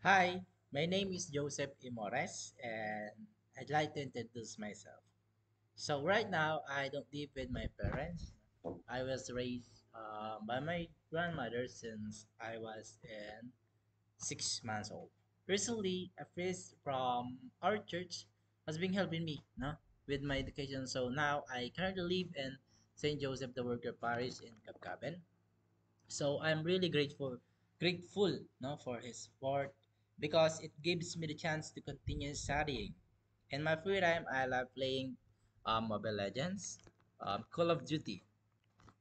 Hi, my name is Joseph Imores, and I'd like to introduce myself. So, right now, I don't live with my parents. I was raised by my grandmother since I was in 6 months old. Recently, a priest from our church has been helping me with my education. So, now I currently live in St. Joseph the Worker Parish in Kapkaben. So I'm really grateful for his support because it gives me the chance to continue studying. In my free time, I love playing Mobile Legends, Call of Duty,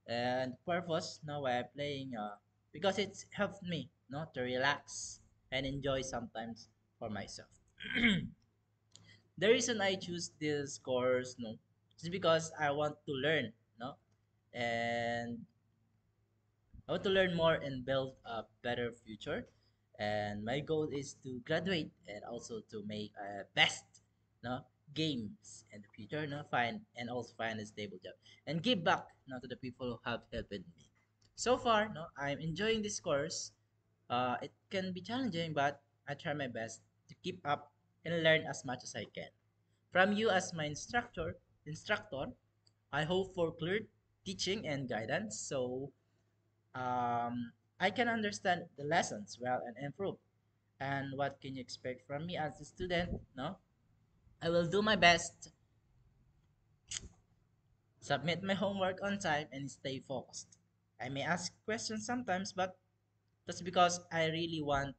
and purpose why I'm playing because it's helped me to relax and enjoy sometimes for myself. The reason I choose this course is because I want to learn no and I want to learn more and build a better future. And my goal is to graduate and also to make best no games in the future, find a stable job and give back to the people who have helped me. So far, I'm enjoying this course. It can be challenging, but I try my best to keep up and learn as much as I can. From you as my instructor, I hope for clear teaching and guidance so I can understand the lessons well and improve. And what can you expect from me as a student? No, I will do my best, submit my homework on time, and stay focused. I may ask questions sometimes, but that's because I really want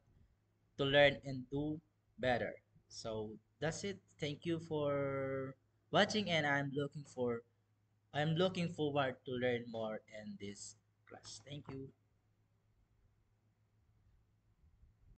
to learn and do better. So that's it. Thank you for watching, and I'm looking forward to learn more in this class. Thank you.